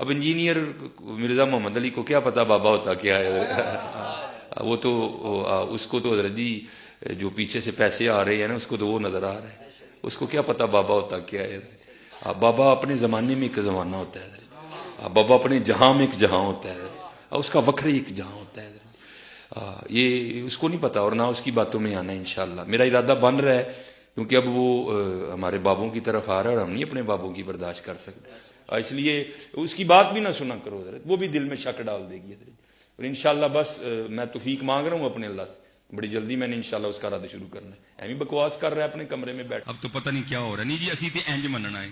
اب انجینئر مرزا محمد علی کو کیا پتا بابا ہوتا کیا ہے؟ وہ تو اس کو تو حضرت جی جو پیچھے سے پیسے آ رہے ہیں نا، اس کو تو وہ نظر آ رہا ہے، اس کو کیا پتا بابا ہوتا کیا ہے؟ بابا اپنے زمانے میں ایک زمانہ ہوتا ہے، بابا اپنے جہاں میں ایک جہاں ہوتا ہے، اس کا وکھری ایک جہاں ہوتا ہے، یہ اس کو نہیں پتا اور نہ اس کی باتوں میں آنا ہے انشاءاللہ۔ میرا ارادہ بن رہا ہے کیونکہ اب وہ ہمارے بابوں کی طرف آ رہا ہے اور ہم نہیں اپنے بابوں کی برداشت کر سکتے، اس لیے اس کی بات بھی نہ سنا کرو حضرت، وہ بھی دل میں شک ڈال دے گی حضرت۔ اور انشاءاللہ بس میں توفیق مانگ رہا ہوں اپنے اللہ سے، بڑی جلدی میں نے انشاءاللہ اس کا رد شروع کرنا ہے۔ ایویں بکواس کر رہا ہے اپنے کمرے میں بیٹھ، اب تو پتہ نہیں کیا ہو رہا ہے۔ نہیں جی اسی تے انج مننا ہے،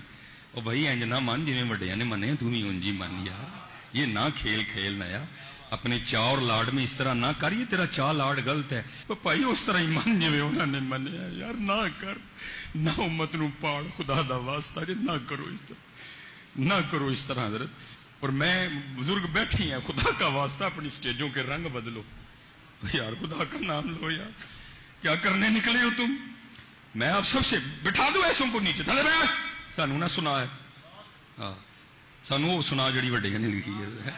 او بھائی انج نہ من جویں وڈیاں نے منے، تو بھی انج ہی من یار، یہ نہ کھیل کھیلنا یار، اپنے چاء اور لاڈ میں اس طرح نہ کر، یہ تیرا چاء لاڈ غلط ہے، تو بھائی اس طرح ہی من جویں انہوں نے منیا یار، نہ کر، نہ امت نو پاڑ، خدا دا واسطہ جی نہ کرو اس طرح، نہ کرو اس طرح حضرت۔ اور میں بزرگ بیٹھی ہیں، خدا کا واسطہ اپنی سٹیجوں کے رنگ بدلو یار، خدا کا نام لو یار، کیا کرنے نکلے ہو تم؟ میں آپ سب سے بٹھا دوں ایسوں کو نیچے، تھلے بیٹھ، سانو نہ سنا ہے، ہاں سانو وہ سنا جڑی وڈیاں نے لکھی ہے،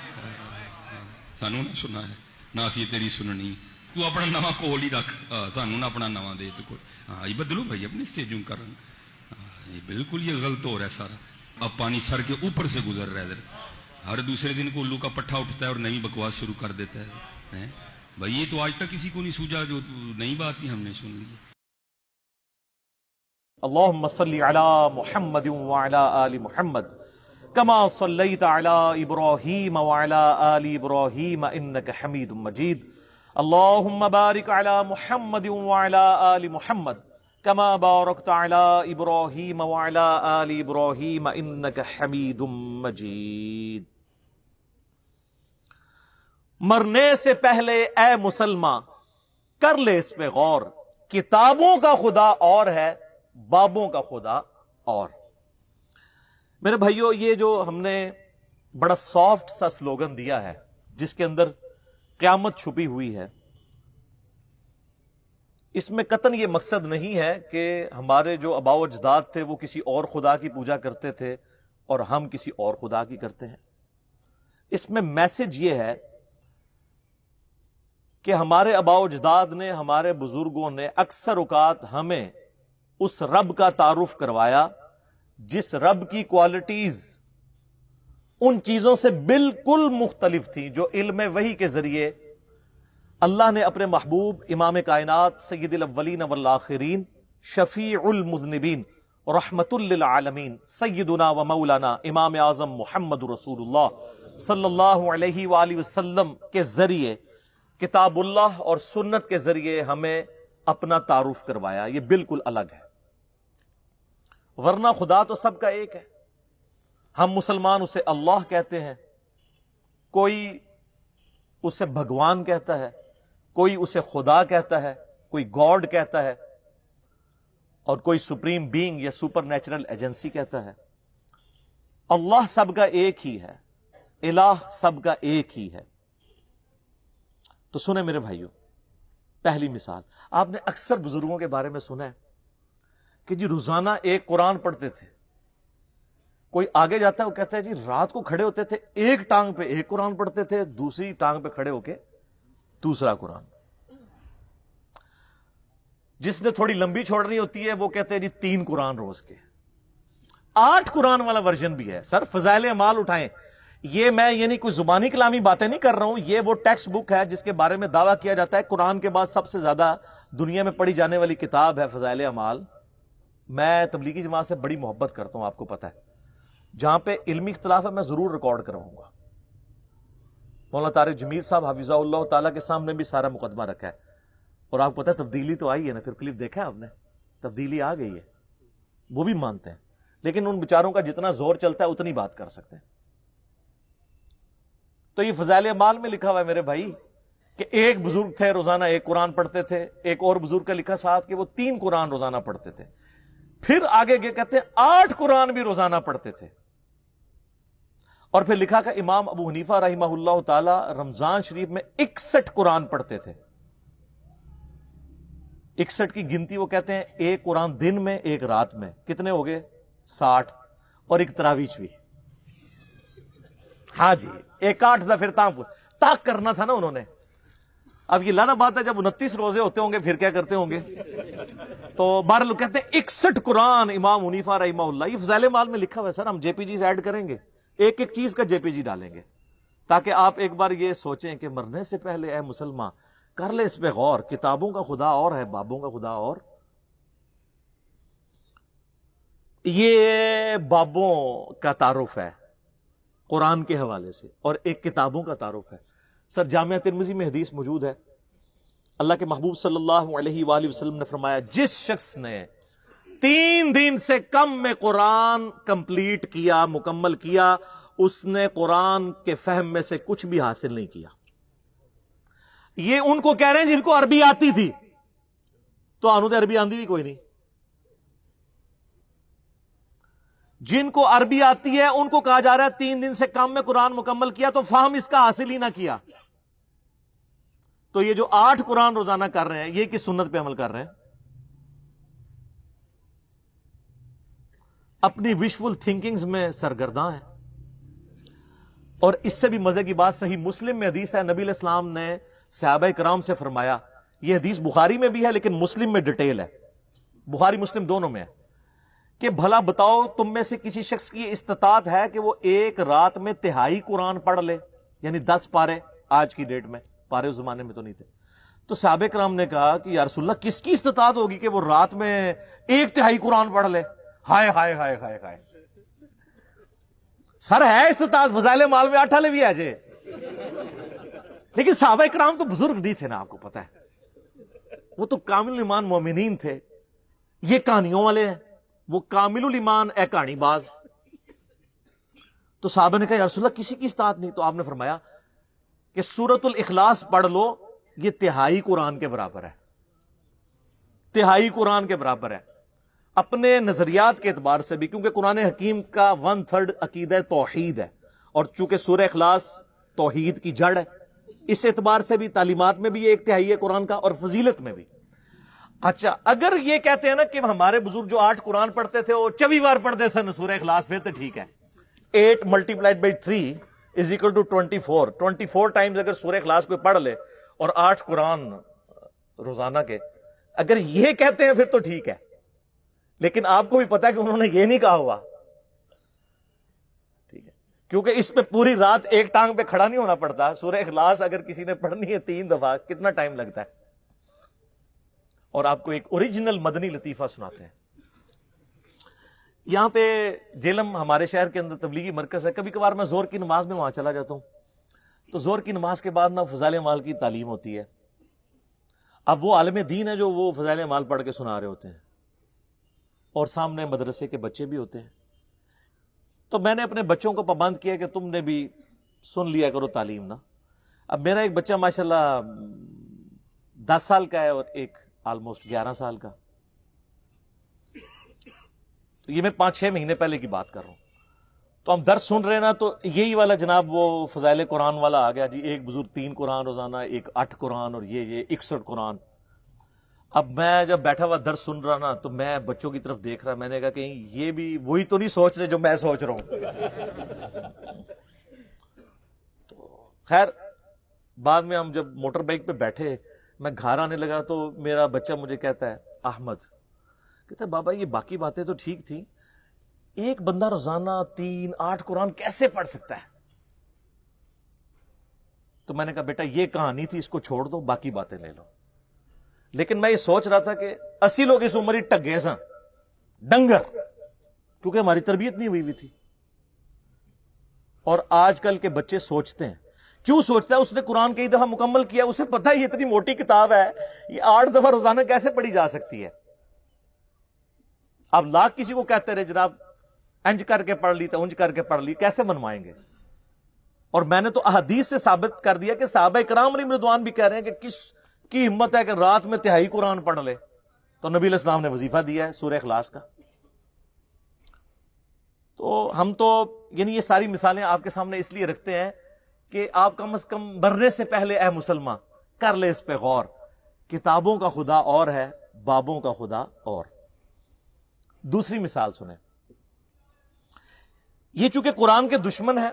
سانو نہ سنا ہے، نہ اسی تیری سننی، تو اپنا نواں کول ہی رکھ، سانو نہ اپنا نواں دے تو کوئی، ہاں یہ بدلو بھائی اپنی سٹیجوں کا رنگ، یہ بالکل یہ غلط ہو رہا ہے سارا۔ اب پانی سر کے اوپر سے گزر رہا ہے ادھر، ہر دوسرے دن کو الو کا پٹھا اٹھتا ہے اور نئی بکواس شروع کر دیتا ہے بھائی، یہ تو آج تک کسی کو نہیں سوجا، جو نئی بات ہی ہم نے سن لی۔ اللهم صل على محمد وعلى آل محمد كما صليت على إبراهيم وعلى آل إبراهيم إنك حميد مجيد اللهم بارك على محمد وعلى آل محمد كما باركت على إبراهيم وعلى آل إبراهيم إنك حميد مجيد۔ مرنے سے پہلے اے مسلمان کر لے اس پہ غور، کتابوں کا خدا اور ہے، بابوں کا خدا اور۔ میرے بھائیو، یہ جو ہم نے بڑا سافٹ سا سلوگن دیا ہے جس کے اندر قیامت چھپی ہوئی ہے، اس میں قطعاً یہ مقصد نہیں ہے کہ ہمارے جو آباء و اجداد تھے وہ کسی اور خدا کی پوجا کرتے تھے اور ہم کسی اور خدا کی کرتے ہیں۔ اس میں میسج یہ ہے کہ ہمارے آباء و اجداد نے، ہمارے بزرگوں نے اکثر اوقات ہمیں اس رب کا تعارف کروایا جس رب کی کوالٹیز ان چیزوں سے بالکل مختلف تھیں جو علم وحی کے ذریعے اللہ نے اپنے محبوب امام کائنات سید الاولین والآخرین شفیع المذنبین رحمت للعالمین سیدنا و مولانا امام اعظم محمد رسول اللہ صلی اللہ علیہ وآلہ وسلم کے ذریعے، کتاب اللہ اور سنت کے ذریعے ہمیں اپنا تعارف کروایا۔ یہ بالکل الگ ہے، ورنہ خدا تو سب کا ایک ہے۔ ہم مسلمان اسے اللہ کہتے ہیں، کوئی اسے بھگوان کہتا ہے، کوئی اسے خدا کہتا ہے، کوئی گاڈ کہتا ہے، اور کوئی سپریم بینگ یا سپر نیچرل ایجنسی کہتا ہے۔ اللہ سب کا ایک ہی ہے، الہ سب کا ایک ہی ہے۔ تو سنیں میرے بھائیوں، پہلی مثال، آپ نے اکثر بزرگوں کے بارے میں سنا ہے کہ جی روزانہ ایک قرآن پڑھتے تھے۔ کوئی آگے جاتا ہے وہ کہتا ہے جی رات کو کھڑے ہوتے تھے، ایک ٹانگ پہ ایک قرآن پڑھتے تھے، دوسری ٹانگ پہ کھڑے ہو کے دوسرا قرآن۔ جس نے تھوڑی لمبی چھوڑنی ہوتی ہے وہ کہتے ہیں جی 3 قرآن روز کے۔ 8 قرآن والا ورژن بھی ہے۔ سر فضائل اعمال اٹھائیں، یہ میں یعنی کوئی زبانی کلامی باتیں نہیں کر رہا ہوں، یہ وہ ٹیکسٹ بک ہے جس کے بارے میں دعویٰ کیا جاتا ہے قرآن کے بعد سب سے زیادہ دنیا میں پڑھی جانے والی کتاب ہے فضائل اعمال۔ میں تبلیغی جماعت سے بڑی محبت کرتا ہوں، آپ کو پتہ ہے، جہاں پہ علمی اختلاف ہے میں ضرور ریکارڈ کراؤں گا۔ مولانا طارق جمیل صاحب حفظہ اللہ تعالیٰ کے سامنے بھی سارا مقدمہ رکھا ہے، اور آپ کو پتہ ہے تبدیلی تو آئی ہے نا، پھر کلپ دیکھا ہے آپ نے، تبدیلی آ گئی ہے، وہ بھی مانتے ہیں، لیکن ان بیچاروں کا جتنا زور چلتا ہے اتنی بات کر سکتے ہیں۔ تو یہ فضائل اعمال میں لکھا ہوا ہے میرے بھائی کہ ایک بزرگ تھے روزانہ ایک قرآن پڑھتے تھے، ایک اور بزرگ کا لکھا ساتھ کہ وہ 3 قرآن روزانہ پڑھتے تھے، پھر آگے کہتے ہیں 8 قرآن بھی روزانہ پڑھتے تھے، اور پھر لکھا کہ امام ابو حنیفہ رحمہ اللہ تعالی رمضان شریف میں 61 قرآن پڑھتے تھے۔ 61 کی گنتی وہ کہتے ہیں ایک قرآن دن میں ایک رات میں، کتنے ہو گئے؟ 60، اور ایک تراویح بھی۔ ہاں جی ایک 8 دفعہ تاک کرنا تھا نا انہوں نے. اب یہ لانا بات ہے جب 29 روزے ہوتے ہوں گے پھر کیا کرتے ہوں گے. تو بہرحال لوگ کہتے ہیں 61 قرآن امام حنیفہ رحمہ اللہ. یہ فضائل مال میں لکھا ہوا ہے سر, ہم جے پی جیز ایڈ کریں گے, ایک ایک چیز کا جے پی جی ڈالیں گے تاکہ آپ ایک بار یہ سوچیں کہ مرنے سے پہلے اے مسلمان کر لے اس پہ غور, کتابوں کا خدا اور ہے, بابوں کا خدا اور. یہ بابوں کا تعارف ہے قرآن کے حوالے سے اور ایک کتابوں کا تعارف ہے. سر جامعہ ترمذی میں حدیث موجود ہے, اللہ کے محبوب صلی اللہ علیہ وآلہ وسلم نے فرمایا جس شخص نے 3 دن سے کم میں قرآن کمپلیٹ کیا, مکمل کیا, اس نے قرآن کے فہم میں سے کچھ بھی حاصل نہیں کیا. یہ ان کو کہہ رہے ہیں جن کو عربی آتی تھی, تو آنو تو عربی آندی بھی کوئی نہیں. جن کو عربی آتی ہے ان کو کہا جا رہا ہے 3 دن سے کم میں قرآن مکمل کیا, تو فہم اس کا حاصل ہی نہ کیا. تو یہ جو 8 قرآن روزانہ کر رہے ہیں یہ کس سنت پہ عمل کر رہے ہیں؟ اپنی وشفل تھنکنگز میں سرگرداں ہیں. اور اس سے بھی مزے کی بات صحیح مسلم میں حدیث ہے, نبی علیہ السلام نے صحابہ کرام سے فرمایا, یہ حدیث بخاری میں بھی ہے لیکن مسلم میں ڈیٹیل ہے, بخاری مسلم دونوں میں ہے, کہ بھلا بتاؤ تم میں سے کسی شخص کی استطاعت ہے کہ وہ ایک رات میں 1/3 قرآن پڑھ لے, یعنی 10 پارے. آج کی ڈیٹ میں پارے اس زمانے میں تو نہیں تھے. تو صحابہ کرام نے کہا کہ یا رسول اللہ کس کی استطاعت ہوگی کہ وہ رات میں 1/3 قرآن پڑھ لے؟ ہائے ہائے ہائے ہائے ہائے, سر ہے استطاعت, فضائل مال میں 8 بھی ہے جے, لیکن صحابہ کرام تو بزرگ نہیں تھے نا, آپ کو پتا ہے وہ تو کامل ایمان مومنین تھے. یہ کہانیوں والے ہیں, وہ کامل الایمان اے کہانی باز. تو صحابہ نے کہا یا رسول اللہ کسی کی استطاعت نہیں. تو آپ نے فرمایا کہ سورۃ الاخلاص پڑھ لو, یہ 1/3 قرآن کے برابر ہے, 1/3 قرآن کے برابر ہے. اپنے نظریات کے اعتبار سے بھی, کیونکہ قرآن حکیم کا 1/3 عقیدہ توحید ہے, اور چونکہ سورہ اخلاص توحید کی جڑ ہے, اس اعتبار سے بھی تعلیمات میں بھی یہ 1/3 ہے قرآن کا, اور فضیلت میں بھی. اچھا اگر یہ کہتے ہیں نا کہ ہمارے بزرگ جو 8 قرآن پڑھتے تھے وہ 24 بار پڑھتے سن سورہ اخلاص, پھر تو ٹھیک ہے. 8 × 3 = 24. 24 ٹائمز اگر سورہ اخلاص کوئی پڑھ لے اور 8 قرآن روزانہ کے, اگر یہ کہتے ہیں پھر تو ٹھیک ہے. لیکن آپ کو بھی پتا ہے کہ انہوں نے یہ نہیں کہا ہوا, ٹھیک ہے, کیونکہ اس پہ پوری رات ایک ٹانگ پہ کھڑا نہیں ہونا پڑتا. سورہ اخلاص اگر کسی نے پڑھنی ہے 3 دفعہ کتنا ٹائم لگتا ہے. اور آپ کو ایک اوریجنل مدنی لطیفہ سناتے ہیں. یہاں پہ جیلم ہمارے شہر کے اندر تبلیغی مرکز ہے, کبھی کبھار میں زور کی نماز میں وہاں چلا جاتا ہوں. تو زور کی نماز کے بعد نا فضائل مال کی تعلیم ہوتی ہے. اب وہ عالم دین ہے جو وہ فضائل مال پڑھ کے سنا رہے ہوتے ہیں, اور سامنے مدرسے کے بچے بھی ہوتے ہیں. تو میں نے اپنے بچوں کو پابند کیا کہ تم نے بھی سن لیا کرو تعلیم نا. اب میرا ایک بچہ ماشاءاللہ 10 سال کا ہے اور ایک آلموسٹ 11 سال کا. تو یہ میں 5-6 مہینے پہلے کی بات کر رہا ہوں. تو ہم درس سن رہے ہیں نا, تو یہی والا جناب وہ فضائل قرآن والا آ گیا جی, ایک بزرگ 3 قرآن روزانہ, ایک 8 قرآن, اور یہ 61 قرآن. اب میں جب بیٹھا ہوا درس سن رہا نا, تو میں بچوں کی طرف دیکھ رہا, میں نے کہا کہیں یہ بھی وہی تو نہیں سوچ رہے جو میں سوچ رہا ہوں. تو خیر بعد میں ہم جب موٹر بائک پہ بیٹھے, میں گھر آنے لگا تو میرا بچہ مجھے کہتا ہے, احمد کہتا ہے بابا یہ باقی باتیں تو ٹھیک تھیں, ایک بندہ روزانہ 3-8 قرآن کیسے پڑھ سکتا ہے؟ تو میں نے کہا بیٹا یہ کہانی تھی, اس کو چھوڑ دو, باقی باتیں لے لو. لیکن میں یہ سوچ رہا تھا کہ 80 لوگ اس عمر ہی ٹگے سن ڈنگر, کیونکہ ہماری تربیت نہیں ہوئی تھی. اور آج کل کے بچے سوچتے ہیں, کیوں سوچتا ہے؟ اس نے قرآن کئی دفعہ مکمل کیا, اسے پتہ ہے یہ اتنی موٹی کتاب ہے, یہ 8 دفعہ روزانہ کیسے پڑھی جا سکتی ہے. اب لاکھ کسی کو کہتے رہے جناب انج کر کے پڑھ لی تو انج کر کے پڑھ لی, کیسے منوائیں گے؟ اور میں نے تو احادیث سے ثابت کر دیا کہ صحابہ کرام علیہم رضوان بھی کہہ رہے ہیں کہ کس کی ہمت ہے کہ رات میں 1/3 قرآن پڑھ لے. تو نبی علیہ السلام نے وظیفہ دیا ہے سورہ اخلاص کا. تو ہم تو یعنی یہ ساری مثالیں آپ کے سامنے اس لیے رکھتے ہیں کہ آپ کم از کم مرنے سے پہلے اے مسلمان کر لے اس پہ غور, کتابوں کا خدا اور ہے, بابوں کا خدا اور. دوسری مثال سنیں, یہ چونکہ قرآن کے دشمن ہے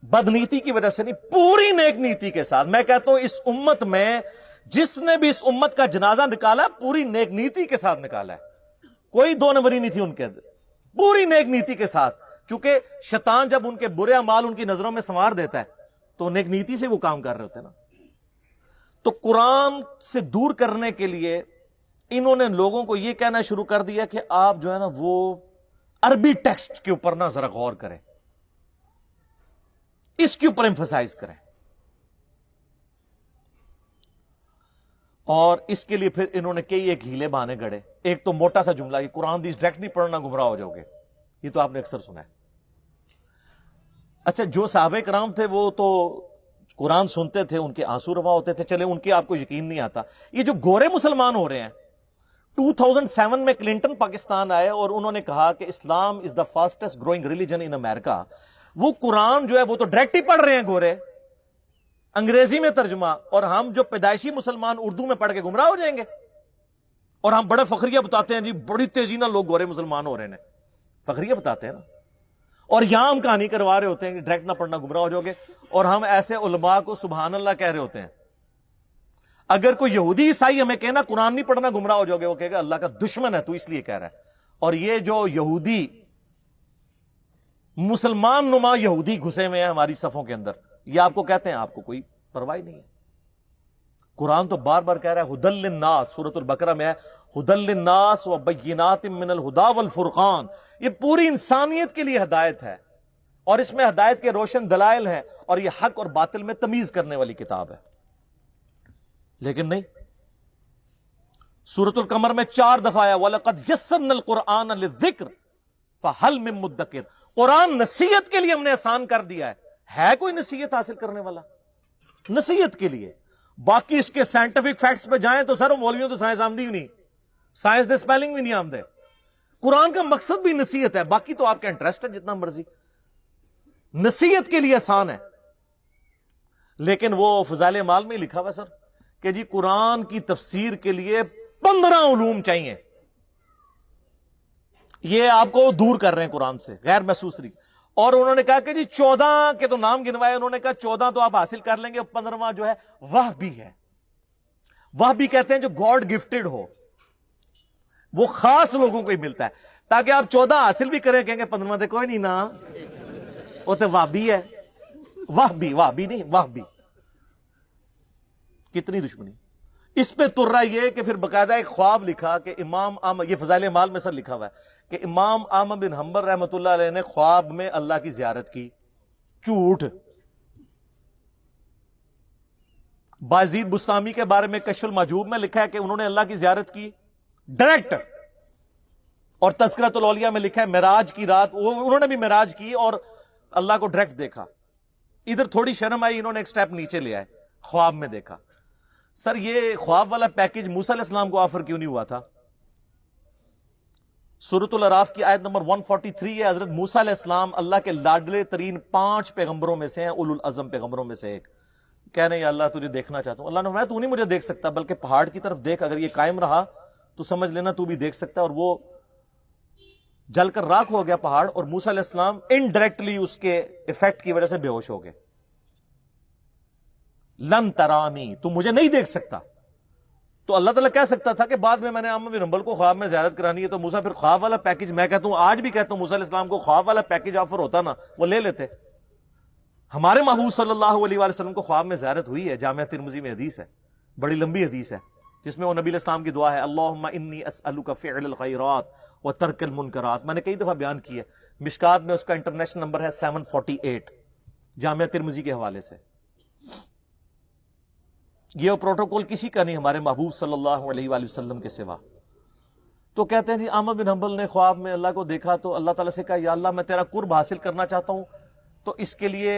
بدنیتی کی وجہ سے نہیں، پوری نیک نیتی کے ساتھ. میں کہتا ہوں اس امت میں جس نے بھی اس امت کا جنازہ نکالا پوری نیک نیتی کے ساتھ نکالا ہے. کوئی دو نمبری نہیں تھی ان کے اندر، پوری نیک نیتی کے ساتھ. چونکہ شیطان جب ان کے برے اعمال ان کی نظروں میں سنوار دیتا ہے تو نیک نیتی سے وہ کام کر رہے ہوتے ہیں نا. تو قرآن سے دور کرنے کے لیے انہوں نے لوگوں کو یہ کہنا شروع کر دیا کہ آپ جو ہے نا وہ عربی ٹیکسٹ کے اوپر نا ذرا غور کریں، اس کے اوپر ایمفسائز کریں. اور اس کے لیے پھر انہوں نے کئی ایک ہیلے بہانے گڑے. ایک تو موٹا سا جملہ، یہ قرآن حدیث ڈائریکٹ نہیں پڑھنا گمراہ ہو جاؤ گے، یہ تو آپ نے اکثر سنا ہے. اچھا جو صحابہ کرام تھے وہ تو قرآن سنتے تھے، ان کے آنسو روا ہوتے تھے، چلے ان کے آپ کو یقین نہیں آتا. یہ جو گورے مسلمان ہو رہے ہیں، 2007 میں کلنٹن پاکستان آئے اور انہوں نے کہا کہ اسلام از دا فاسٹسٹ گروئنگ ریلیجن ان امریکہ. وہ قرآن جو ہے وہ تو ڈائریکٹ ہی پڑھ رہے ہیں گورے، انگریزی میں ترجمہ، اور ہم جو پیدائشی مسلمان اردو میں پڑھ کے گمراہ ہو جائیں گے. اور ہم بڑے فخریہ بتاتے ہیں جی بڑی تیزی نہ لوگ گورے مسلمان ہو رہے ہیں، فخریہ بتاتے ہیں نا. اور یہاں ہم کہانی کروا رہے ہوتے ہیں کہ ڈائریکٹ نہ پڑھنا گمراہ ہو جاؤ گے، اور ہم ایسے علماء کو سبحان اللہ کہہ رہے ہوتے ہیں. اگر کوئی یہودی عیسائی ہمیں کہنا قرآن نہیں پڑھنا گمراہ ہو جاؤ گے، وہ کہے گا اللہ کا دشمن ہے تو اس لیے کہہ رہا ہے. اور یہ جو یہودی مسلمان نما یہودی گھسے ہوئے ہیں ہماری صفوں کے اندر، یہ آپ کو کہتے ہیں آپ کو کوئی پرواہ نہیں ہے. قرآن تو بار بار کہہ رہا ہے ہدی للناس، سورۃ البقرہ میں ہے ہدی للناس وبینات من الہدی والفرقان. یہ پوری انسانیت کے لیے ہدایت ہے، اور اس میں ہدایت کے روشن دلائل ہیں، اور یہ حق اور باطل میں تمیز کرنے والی کتاب ہے. لیکن نہیں، سورۃ القمر میں 4 دفعہ آیا وَلَقَدْ يَسَّرْنَا الْقُرْآنَ لِلذِّكْرِ فَهَلْ مِن مُدَّكِرٍ. قرآن نصیحت کے لیے ہم نے آسان کر دیا ہے کوئی نصیحت حاصل کرنے والا؟ نصیحت کے لیے. باقی اس کے سائنٹیفک فیکٹس پہ جائیں تو سر مولویوں تو سائنس آمدی بھی نہیں، سائنس دے سپیلنگ بھی نہیں آمدے. قرآن کا مقصد بھی نصیحت ہے، باقی تو آپ کا انٹرسٹ ہے جتنا مرضی. نصیحت کے لیے آسان ہے. لیکن وہ فضائل اعمال میں لکھا ہوا سر کہ جی قرآن کی تفسیر کے لیے 15 علوم چاہیے. یہ آپ کو دور کر رہے ہیں قرآن سے غیر محسوس طریقے. اور انہوں نے کہا کہ جی 14 کے تو نام گنوائے، انہوں نے کہا 14 تو آپ حاصل کر لیں گے، 15واں جو ہے وحبی ہے. وحبی کہتے ہیں جو گاڈ گفٹڈ ہو، وہ خاص لوگوں کو ہی ملتا ہے. تاکہ آپ 14 حاصل بھی کریں، کہیں گے 15واں تو کوئی نہیں نا، وہ تو وحبی ہے. وحبی نہیں وحبی. کتنی دشمنی اس پہ تر رہا یہ کہ پھر باقاعدہ ایک خواب لکھا کہ امام احمد، یہ فضائل اعمال میں سر لکھا ہوا ہے کہ امام احمد بن حنبل رحمۃ اللہ علیہ نے خواب میں اللہ کی زیارت کی. جھوٹ. بازید بستامی کے بارے میں کشف المحجوب میں لکھا ہے کہ انہوں نے اللہ کی زیارت کی ڈائریکٹ. اور تذکرۃ الاولیاء میں لکھا ہے معراج کی رات انہوں نے بھی معراج کی اور اللہ کو ڈائریکٹ دیکھا. ادھر تھوڑی شرم آئی، انہوں نے ایک سٹیپ نیچے لیا ہے، خواب میں دیکھا. سر یہ خواب والا پیکج موسیٰ علیہ السلام کو آفر کیوں نہیں ہوا تھا؟ سورۃ الاعراف کی آیت نمبر 143 ہے. حضرت موسیٰ علیہ السلام اللہ کے لاڈلے ترین 5 پیغمبروں میں سے ہیں، اولو العزم پیغمبروں میں سے ایک. کہہ رہے ہیں یا اللہ تجھے دیکھنا چاہتا ہوں. اللہ نے فرمایا تو نہیں مجھے دیکھ سکتا، بلکہ پہاڑ کی طرف دیکھ، اگر یہ قائم رہا تو سمجھ لینا تو بھی دیکھ سکتا ہے. اور وہ جل کر راکھ ہو گیا پہاڑ، اور موسیٰ علیہ السلام انڈائریکٹلی اس کے ایفیکٹ کی وجہ سے بے ہوش ہو گئے. لن ترانی، تو مجھے نہیں دیکھ سکتا. تو اللہ تعالیٰ کہہ سکتا تھا کہ بعد میں نے احمد بن حنبل کو خواب میں زیارت کرانی ہے، تو موسیٰ پھر خواب والا پیکج، میں کہتا ہوں آج بھی کہتا ہوں موسیٰ علیہ السلام کو خواب والا پیکج آفر ہوتا نا وہ لے لیتے. ہمارے محبوب صلی اللہ علیہ وآلہ وسلم کو خواب میں زیارت ہوئی ہے، جامعہ ترمذی میں حدیث ہے، بڑی لمبی حدیث ہے، جس میں وہ نبی علیہ السلام کی دعا ہے اللہم انی اسألک فعل الخیرات وترک المنکرات. میں نے کئی دفعہ بیان کی ہے، مشکات میں اس کا انٹرنیشنل نمبر ہے 748 جامعہ ترمذی کے حوالے سے. یہ پروٹوکول کسی کا نہیں ہمارے محبوب صلی اللہ علیہ وآلہ وسلم کے سوا. تو کہتے ہیں جی احمد بن حنبل نے خواب میں اللہ کو دیکھا تو اللہ تعالیٰ سے کہا یا اللہ میں تیرا قرب حاصل کرنا چاہتا ہوں، تو اس کے لیے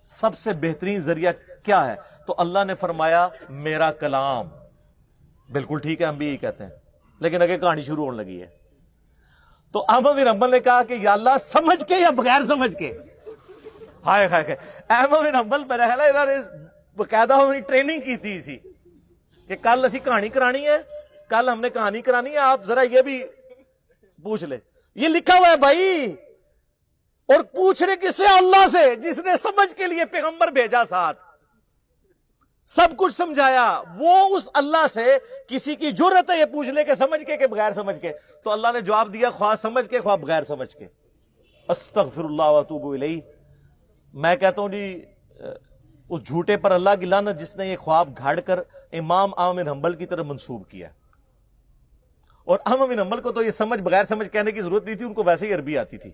سب سے بہترین ذریعہ کیا ہے؟ تو اللہ نے فرمایا میرا کلام. بالکل ٹھیک ہے، ہم بھی یہی کہتے ہیں، لیکن اگے کہانی شروع ہونے لگی ہے. تو احمد بن حنبل نے کہا کہ یا اللہ سمجھ کے یا بغیر سمجھ کے. ہائے ہائے، احمد بن حنبل پہ رہا انہوں نے باقاعدہ ہماری ٹریننگ کی تھی اسی کہ کل اسی کہانی کرانی ہے، کل ہم نے کہانی کرانی ہے، آپ ذرا یہ بھی پوچھ لے. یہ لکھا ہوا ہے بھائی، اور پوچھنے کس سے؟ اللہ سے، جس نے سمجھ کے لیے پیغمبر بھیجا ساتھ، سب کچھ سمجھایا۔ وہ اس اللہ سے کسی کی جرت ہے یہ پوچھ لے کہ سمجھ کے کہ بغیر سمجھ کے؟ تو اللہ نے جواب دیا، خواہ سمجھ کے خواہ بغیر سمجھ کے، استغفر اللہ واتوب الیہ۔ میں کہتا ہوں جی اس جھوٹے پر اللہ کی لعنت جس نے یہ خواب گھاڑ کر امام احمد بن حنبل کی طرف منسوب کیا۔ اور احمد بن حنبل کو تو یہ سمجھ بغیر سمجھ کہنے کی ضرورت نہیں تھی، ان کو ویسے ہی عربی آتی تھی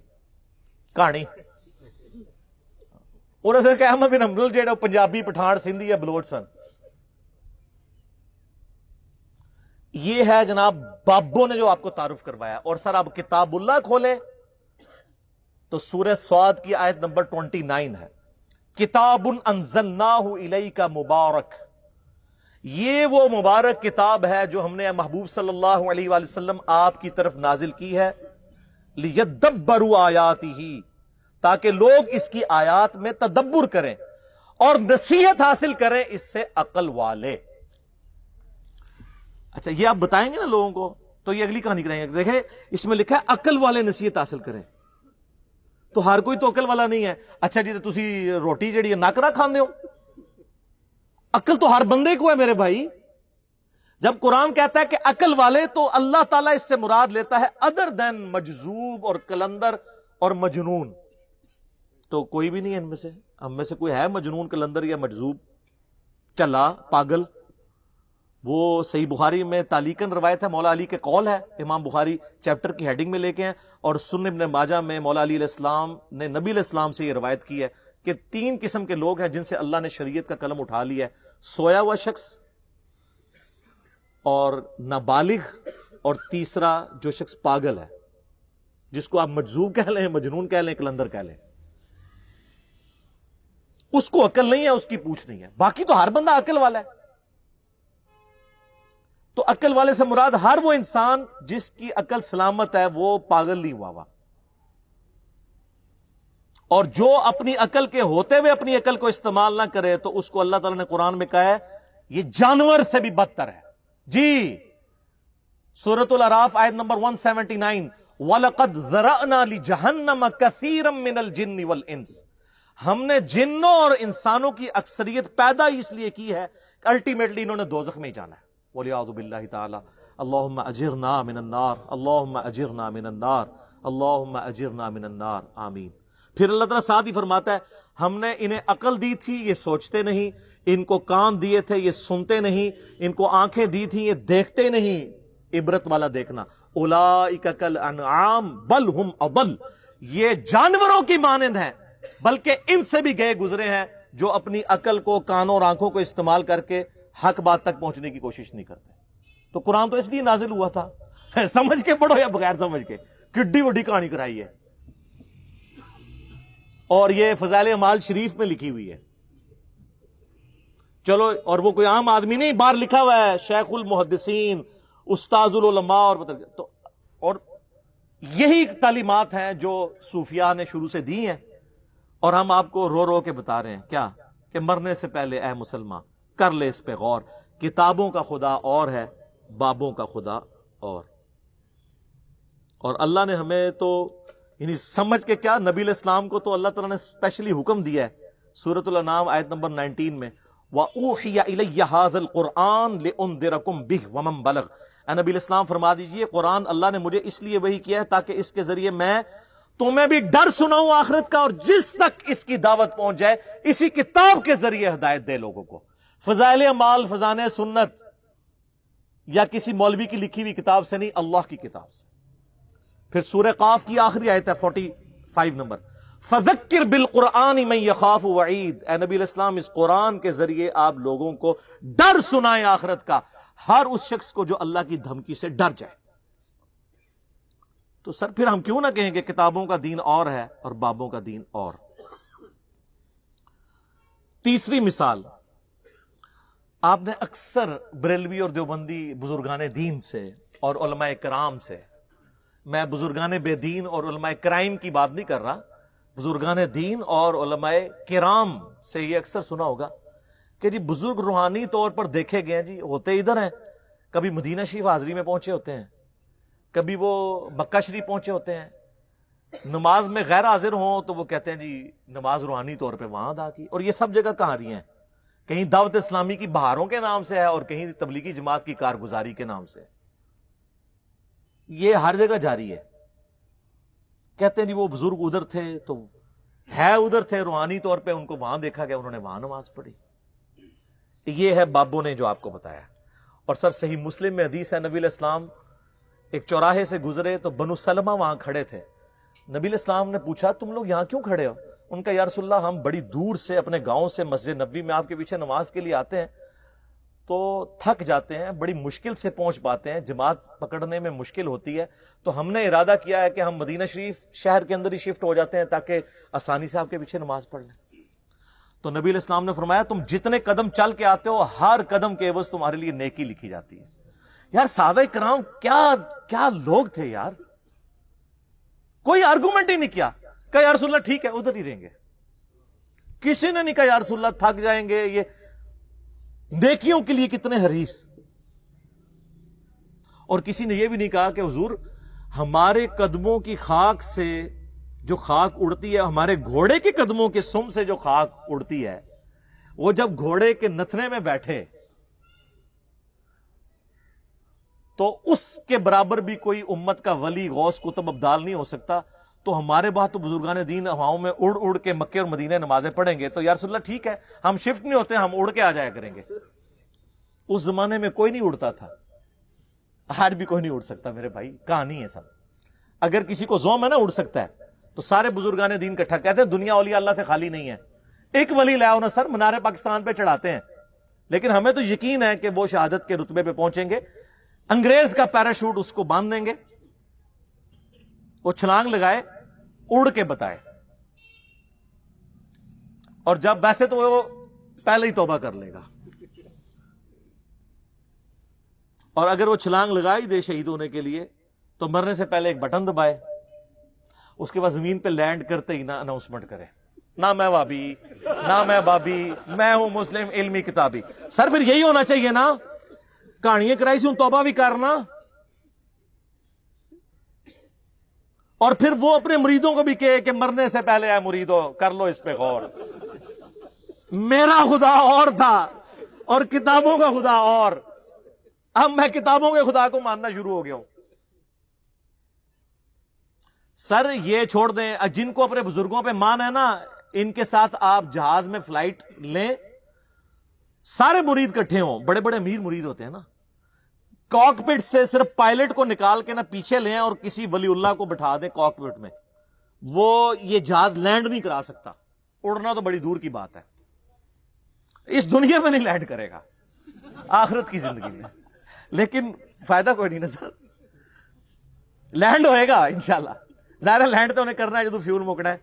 کہانی۔ اور اسے کہ احمد بن حنبل جو پنجابی، پٹھان، سندھی یا بلوچ سن۔ یہ ہے جناب بابوں نے جو آپ کو تعارف کروایا۔ اور سر آپ کتاب اللہ کھولیں تو سورہ صاد کی آیت نمبر 29 ہے، کتاب انزلناہ الیک مبارک۔ یہ وہ مبارک کتاب ہے جو ہم نے محبوب صلی اللہ علیہ وآلہ وسلم آپ کی طرف نازل کی ہے، لیدبروا آیاتہ، تاکہ لوگ اس کی آیات میں تدبر کریں اور نصیحت حاصل کریں اس سے عقل والے۔ اچھا یہ آپ بتائیں گے نا لوگوں کو تو یہ اگلی کہانی کرائیں گے۔ دیکھیں اس میں لکھا ہے عقل والے نصیحت حاصل کریں، تو ہر کوئی تو عقل والا نہیں ہے۔ اچھا جی تو تسی روٹی جڑی ہے ناکرا کھاندے ہو؟ عقل تو ہر بندے کو ہے میرے بھائی۔ جب قرآن کہتا ہے کہ عقل والے، تو اللہ تعالیٰ اس سے مراد لیتا ہے ادر دین مجذوب اور کلندر اور مجنون۔ تو کوئی بھی نہیں ہے ان میں سے، ہم میں سے کوئی ہے مجنون، کلندر یا مجذوب، چلا، پاگل؟ وہ صحیح بخاری میں تعلیقاً روایت ہے، مولا علی کے قول ہے، امام بخاری چیپٹر کی ہیڈنگ میں لے کے ہیں، اور سنن ابن ماجہ میں مولا علی علیہ السلام نے نبی علیہ السلام سے یہ روایت کی ہے کہ 3 قسم کے لوگ ہیں جن سے اللہ نے شریعت کا قلم اٹھا لیا ہے، سویا ہوا شخص، اور نابالغ، اور تیسرا جو شخص پاگل ہے، جس کو آپ مجذوب کہہ لیں، مجنون کہہ لیں، کلندر کہہ لیں۔ اس کو عقل نہیں ہے، اس کی پوچھ نہیں ہے، باقی تو ہر بندہ عقل والا ہے۔ تو عقل والے سے مراد ہر وہ انسان جس کی عقل سلامت ہے، وہ پاگل نہیں ہوا۔ اور جو اپنی عقل کے ہوتے ہوئے اپنی عقل کو استعمال نہ کرے تو اس کو اللہ تعالیٰ نے قرآن میں کہا ہے یہ جانور سے بھی بدتر ہے۔ جی سورۃ الاعراف آیت نمبر 179، وَلَقَدْ ذَرَأْنَا لِجَهَنَّمَ كَثِيرًا مِّنَ الْجِنِّ وَالْإِنسِ، ہم نے جنوں اور انسانوں کی اکثریت پیدا اس لیے کی ہے کہ الٹیمیٹلی انہوں نے دوزخ میں ہی جانا ہے، وَلِعَوْذُ بِاللَّهِ تَعَالَى۔ اللہم اجرنا من النار، اللہم اجرنا من النار، اللہم اجرنا من النار، آمین۔ پھر اللہ تعالیٰ ساتھ ہی فرماتا ہے ہم نے انہیں عقل دی تھی یہ سوچتے نہیں، ان کو کان دیے تھے یہ سنتے نہیں، ان کو آنکھیں دی تھی یہ دیکھتے نہیں۔ عبرت والا دیکھنا، اولئک کالانعام بل ہم اضل، یہ جانوروں کی مانند ہیں بلکہ ان سے بھی گئے گزرے ہیں، جو اپنی عقل کو، کانوں اور آنکھوں کو استعمال کر کے حق بات تک پہنچنے کی کوشش نہیں کرتے۔ تو قرآن تو اس لیے نازل ہوا تھا، سمجھ کے پڑھو یا بغیر سمجھ کے، کڈی وڈی کہانی کرائی ہے، اور یہ فضائل اعمال شریف میں لکھی ہوئی ہے۔ چلو، اور وہ کوئی عام آدمی نہیں، باہر لکھا ہوا ہے شیخ المحدثین، استاذ العلماء، اور یہی تعلیمات ہیں جو صوفیاء نے شروع سے دی ہیں، اور ہم آپ کو رو رو کے بتا رہے ہیں کیا کہ مرنے سے پہلے اے مسلمان کر لے اس پہ غور، کتابوں کا خدا اور ہے، بابوں کا خدا اور اللہ نے ہمیں تو یعنی سمجھ کے کیا، نبی علیہ السلام کو تو اللہ تعالیٰ نے اسپیشلی حکم دیا ہے سورۃ الانعام آیت نمبر 19 میں، وَأُوحِيَ إِلَيَّ هَذَا الْقُرْآنُ لِأُنذِرَكُم بِهِ وَمَن بَلَغَ۔ اے نبی علیہ السلام فرما دیجئے قرآن اللہ نے مجھے اس لیے وحی کیا ہے تاکہ اس کے ذریعے میں تمہیں بھی ڈر سناؤں آخرت کا، اور جس تک اس کی دعوت پہنچ جائے اسی کتاب کے ذریعے ہدایت دے لوگوں کو۔ فضائل اعمال فضان سنت یا کسی مولوی کی لکھی ہوئی کتاب سے نہیں، اللہ کی کتاب سے۔ پھر سورہ قاف کی آخری آیت ہے 45 نمبر، فذکر بالقرآن من یخاف وعید۔ اے نبی علیہ السلام اس قرآن کے ذریعے آپ لوگوں کو ڈر سنائیں آخرت کا، ہر اس شخص کو جو اللہ کی دھمکی سے ڈر جائے۔ تو سر پھر ہم کیوں نہ کہیں کہ کتابوں کا دین اور ہے اور بابوں کا دین اور۔ تیسری مثال، آپ نے اکثر بریلوی اور دیوبندی بزرگان دین سے اور علماء کرام سے، میں بزرگان بے دین اور علماء کرائم کی بات نہیں کر رہا، بزرگان دین اور علماء کرام سے یہ اکثر سنا ہوگا کہ جی بزرگ روحانی طور پر دیکھے گئے ہیں، جی ہوتے ادھر ہیں، کبھی مدینہ شریف حاضری میں پہنچے ہوتے ہیں، کبھی وہ مکہ شریف پہنچے ہوتے ہیں، نماز میں غیر حاضر ہوں تو وہ کہتے ہیں جی نماز روحانی طور پہ وہاں ادا کی. اور یہ سب جگہ کہاں رہی ہیں؟ کہیں دعوت اسلامی کی بہاروں کے نام سے ہے اور کہیں تبلیغی جماعت کی کارگزاری کے نام سے. یہ ہر جگہ جاری ہے. کہتے ہیں جی وہ بزرگ ادھر تھے تو ہے ادھر تھے، روحانی طور پہ ان کو وہاں دیکھا گیا، انہوں نے وہاں نماز پڑھی. یہ ہے بابوں نے جو آپ کو بتایا. اور سر صحیح مسلم میں حدیث ہے، نبی علیہ السلام ایک چوراہے سے گزرے تو بنو سلمہ وہاں کھڑے تھے. نبی علیہ السلام نے پوچھا تم لوگ یہاں کیوں کھڑے ہو؟ ان کا یا رسول اللہ ہم بڑی دور سے اپنے گاؤں سے مسجد نبوی میں آپ کے پیچھے نماز کے لیے آتے ہیں تو تھک جاتے ہیں، بڑی مشکل سے پہنچ پاتے ہیں، جماعت پکڑنے میں مشکل ہوتی ہے، تو ہم نے ارادہ کیا ہے کہ ہم مدینہ شریف شہر کے اندر ہی شفٹ ہو جاتے ہیں تاکہ آسانی سے آپ کے پیچھے نماز پڑھ لیں. تو نبی علیہ السلام نے فرمایا تم جتنے قدم چل کے آتے ہو ہر قدم کے عوض تمہارے لیے نیکی لکھی جاتی ہے. یار صحابہ کرام کیا لوگ تھے یار. کوئی آرگومنٹ ہی نہیں کیا. کہا یا رسول اللہ ٹھیک ہے ادھر ہی رہیں گے. کسی نے نہیں کہا یا رسول اللہ تھک جائیں گے. یہ نیکیوں کے لیے کتنے حریص. اور کسی نے یہ بھی نہیں کہا کہ حضور ہمارے قدموں کی خاک سے جو خاک اڑتی ہے، ہمارے گھوڑے کے قدموں کے سم سے جو خاک اڑتی ہے، وہ جب گھوڑے کے نتھنے میں بیٹھے تو اس کے برابر بھی کوئی امت کا ولی غوث قطب ابدال نہیں ہو سکتا. تو ہمارے بعد تو بزرگان دین ہواؤں میں اڑ اڑ کے مکے اور مدینے نمازیں پڑھیں گے تو یا رسول اللہ ٹھیک ہے ہم شفٹ نہیں ہوتے، ہم اڑ کے آ جایا کریں گے. اس زمانے میں کوئی نہیں اڑتا تھا، آج بھی کوئی نہیں اڑ سکتا میرے بھائی. کہانی ہے سب. اگر کسی کو زوم ہے نا اڑ سکتا ہے تو سارے بزرگان دین اکٹھا کہتے ہیں دنیا اولیاء اللہ سے خالی نہیں ہے. ایک ولی لاؤ نا سر، منار پاکستان پہ چڑھاتے ہیں، لیکن ہمیں تو یقین ہے کہ وہ شہادت کے رتبے پہ پہنچیں گے. انگریز کا پیراشوٹ اس کو باندھ دیں گے، وہ چھلانگ لگائے اڑ کے بتائے. اور جب ویسے تو وہ پہلے ہی توبہ کر لے گا، اور اگر وہ چھلانگ لگائی دے شہید ہونے کے لیے تو مرنے سے پہلے ایک بٹن دبائے، اس کے بعد زمین پہ لینڈ کرتے ہی نہ اناؤنسمنٹ کرے نہ میں وابی نہ میں بابی، میں ہوں مسلم علمی کتابی. سر پھر یہی ہونا چاہیے نا. کہانیاں کرائی سی ہوں توبہ بھی کرنا. اور پھر وہ اپنے مریدوں کو بھی کہے کہ مرنے سے پہلے اے مریدو کر لو اس پہ غور. میرا خدا اور تھا اور کتابوں کا خدا اور. اب میں کتابوں کے خدا کو ماننا شروع ہو گیا ہوں. سر یہ چھوڑ دیں، جن کو اپنے بزرگوں پہ مان ہے نا ان کے ساتھ آپ جہاز میں فلائٹ لیں، سارے مرید کٹھے ہوں، بڑے بڑے امیر مرید ہوتے ہیں نا، کاکپٹ سے صرف پائلٹ کو نکال کے نا پیچھے لیں اور کسی ولی اللہ کو بٹھا دیں کاکپٹ میں، وہ یہ جہاز لینڈ نہیں کرا سکتا. اڑنا تو بڑی دور کی بات ہے، اس دنیا میں نہیں لینڈ کرے گا، آخرت کی زندگی میں. لیکن فائدہ کوئی نہیں نا سر، لینڈ ہوئے گا انشاءاللہ. ظاہر لینڈ تو انہیں کرنا ہے جو فیول مکنا ہے.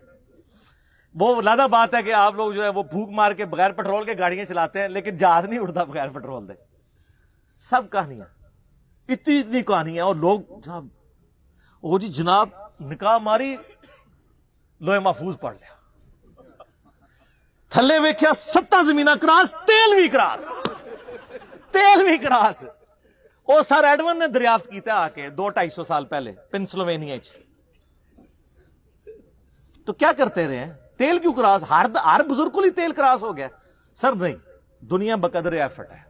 وہ لادہ بات ہے کہ آپ لوگ جو ہے وہ پھونک مار کے بغیر پیٹرول کے گاڑیاں چلاتے ہیں، لیکن جہاز نہیں اڑتا بغیر پیٹرول دے. سب کہانیاں اتنی کہانی ہے. اور لوگ صاحب وہ جی جناب نکاح ماری لوہے محفوظ پڑھ لیا، تھلے ویکھیا 7 زمینہ کراس، تیل بھی کراس. وہ سر ایڈمن نے دریافت کیتا آ کے 200-250 سال پہلے پینسلوینیا. تو کیا کرتے رہے ہیں؟ تیل کیوں کراس؟ ہر بزرگ کو ہی تیل کراس ہو گیا. سر نہیں، دنیا بقدر ایفرٹ ہے،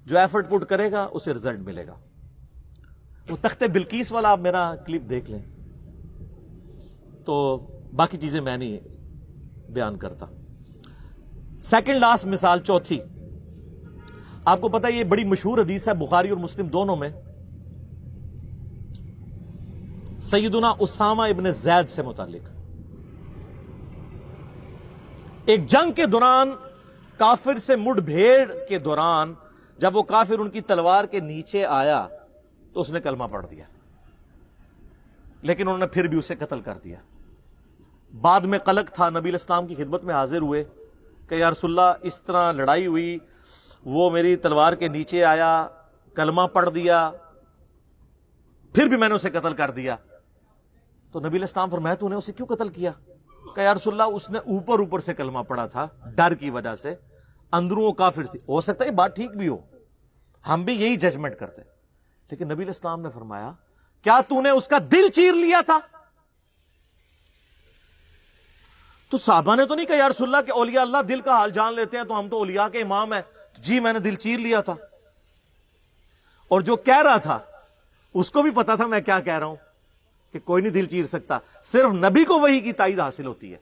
جو ایفرٹ پٹ کرے گا اسے رزلٹ ملے گا. وہ تخت بلقیس والا آپ میرا کلپ دیکھ لیں تو باقی چیزیں میں نہیں بیان کرتا. سیکنڈ لاسٹ مثال، چوتھی، آپ کو پتا یہ بڑی مشہور حدیث ہے بخاری اور مسلم دونوں میں، سیدنا اسامہ ابن زید سے متعلق. ایک جنگ کے دوران کافر سے مڑ بھیڑ کے دوران جب وہ کافر ان کی تلوار کے نیچے آیا تو اس نے کلمہ پڑھ دیا، لیکن انہوں نے پھر بھی اسے قتل کر دیا. بعد میں قلق تھا، نبی علیہ السلام کی خدمت میں حاضر ہوئے کہ یا رسول اللہ اس طرح لڑائی ہوئی، وہ میری تلوار کے نیچے آیا، کلمہ پڑھ دیا، پھر بھی میں نے اسے قتل کر دیا. تو نبی علیہ السلام فرمایا تو نے اسے کیوں قتل کیا؟ کہ یا رسول اللہ اس نے اوپر سے کلمہ پڑھا تھا ڈر کی وجہ سے، اندروں وہ کافر تھی. ہو سکتا ہے یہ بات ٹھیک بھی ہو، ہم بھی یہی ججمنٹ کرتے، لیکن نبی علیہ السلام نے فرمایا کیا تو نے اس کا دل چیر لیا تھا؟ تو صحابہ نے تو نہیں کہا یا رسول اللہ کہ اولیاء اللہ دل کا حال جان لیتے ہیں تو ہم تو اولیاء کے امام ہیں، جی میں نے دل چیر لیا تھا، اور جو کہہ رہا تھا اس کو بھی پتا تھا میں کیا کہہ رہا ہوں، کہ کوئی نہیں دل چیر سکتا، صرف نبی کو وحی کی تائید حاصل ہوتی ہے۔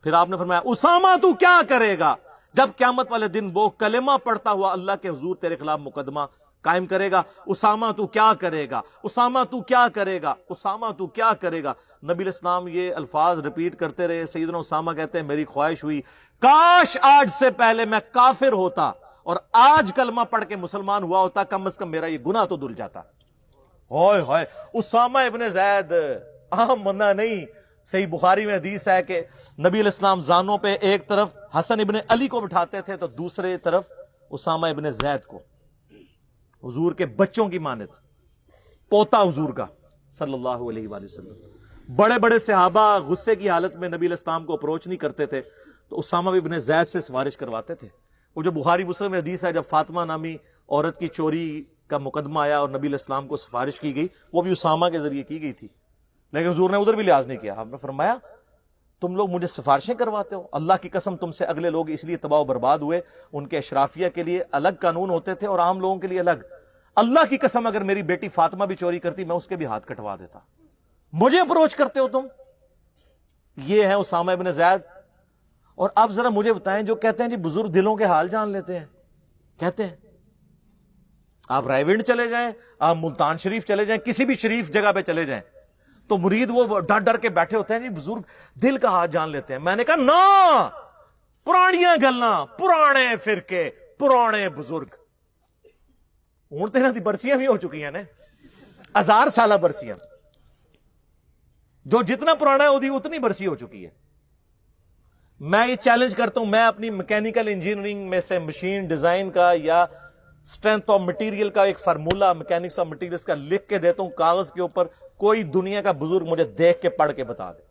پھر آپ نے فرمایا اسامہ تو کیا کرے گا جب قیامت والے دن وہ کلمہ پڑھتا ہوا اللہ کے حضور تیرے خلاف مقدمہ قائم کرے گا، اسامہ تو کیا کرے گا، اسامہ تو کیا کرے گا، اسامہ تو کیا کرے گا۔ نبی علیہ السلام یہ الفاظ ریپیٹ کرتے رہے۔ سیدنا اسامہ کہتے ہیں میری خواہش ہوئی کاش آج سے پہلے میں کافر ہوتا اور آج کلمہ پڑھ کے مسلمان ہوا ہوتا، کم از کم میرا یہ گناہ تو دھل جاتا۔ ہوئے ہوئے، اسامہ ابن زید عام بندہ نہیں۔ صحیح بخاری میں حدیث ہے کہ نبی علیہ السلام زانوں پہ ایک طرف حسن ابن علی کو بٹھاتے تھے تو دوسرے طرف اسامہ ابن زید کو، حضور کے بچوں کی مانند، پوتا حضور کا صلی اللہ علیہ وآلہ وسلم۔ بڑے بڑے صحابہ غصے کی حالت میں نبی علیہ السلام کو اپروچ نہیں کرتے تھے تو اسامہ ابن زید سے سفارش کرواتے تھے۔ وہ جو بخاری مسلم میں حدیث ہے جب فاطمہ نامی عورت کی چوری کا مقدمہ آیا اور نبی علیہ السلام کو سفارش کی گئی، وہ بھی اسامہ کے ذریعے کی گئی تھی، لیکن حضور نے ادھر بھی لحاظ نہیں کیا۔ آپ نے فرمایا تم لوگ مجھے سفارشیں کرواتے ہو، اللہ کی قسم تم سے اگلے لوگ اس لیے تباہ و برباد ہوئے، ان کے اشرافیہ کے لیے الگ قانون ہوتے تھے اور عام لوگوں کے لیے الگ۔ اللہ کی قسم اگر میری بیٹی فاطمہ بھی چوری کرتی میں اس کے بھی ہاتھ کٹوا دیتا، مجھے اپروچ کرتے ہو تم۔ یہ ہے اسامہ ابن زید۔ اور آپ ذرا مجھے بتائیں جو کہتے ہیں جی بزرگ دلوں کے حال جان لیتے ہیں، کہتے ہیں آپ رائے ونڈ چلے جائیں، آپ ملتان شریف چلے جائیں، کسی بھی شریف جگہ پہ چلے جائیں تو مرید وہ ڈر ڈر کے بیٹھے ہوتے ہیں جی بزرگ دل کا حال جان لیتے ہیں۔ میں نے کہا نا، پرانیاں گلاں، پرانے فرقے، پرانے بزرگ، ہوں تو انہاں دی برسیاں بھی ہو چکی ہیں نا، 1000 سالہ برسیاں، جو جتنا پرانا ہے وہ اتنی برسی ہو چکی ہے۔ میں یہ چیلنج کرتا ہوں، میں اپنی میکینیکل انجینئرنگ میں سے مشین ڈیزائن کا یا اسٹرینتھ آف مٹیریل کا ایک فارمولا میکینکس آف مٹیریلز کا لکھ کے دیتا ہوں کاغذ کے اوپر، کوئی دنیا کا بزرگ مجھے دیکھ کے پڑھ کے بتا دے۔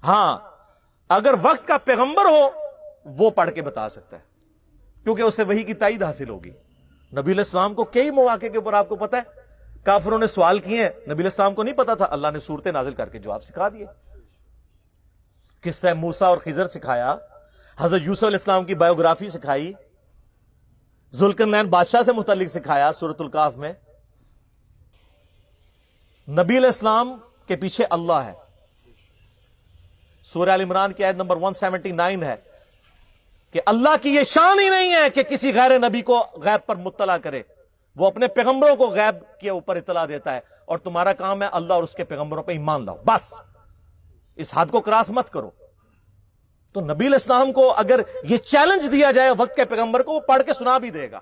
ہاں اگر وقت کا پیغمبر ہو وہ پڑھ کے بتا سکتا ہے، کیونکہ اسے وحی کی تائید حاصل ہوگی۔ نبی علیہ السلام کو کئی مواقع کے اوپر آپ کو پتا ہے کافروں نے سوال کیے ہیں، نبی علیہ السلام کو نہیں پتا تھا، اللہ نے صورتیں نازل کر کے جواب سکھا دیے۔ قصہ موسیٰ اور خضر سکھایا، حضرت یوسف علیہ السلام کی بایوگرافی سکھائی، ذوالقرنین بادشاہ سے متعلق سکھایا سورۃ الکہف میں۔ نبی علیہ السلام کے پیچھے اللہ ہے۔ سورہ ال عمران کی آیت نمبر 179 ہے کہ اللہ کی یہ شان ہی نہیں ہے کہ کسی غیر نبی کو غیب پر مطلع کرے، وہ اپنے پیغمبروں کو غیب کے اوپر اطلاع دیتا ہے، اور تمہارا کام ہے اللہ اور اس کے پیغمبروں پہ ایمان لاؤ، بس اس حد کو کراس مت کرو۔ تو نبی علیہ السلام کو اگر یہ چیلنج دیا جائے وقت کے پیغمبر کو، وہ پڑھ کے سنا بھی دے گا،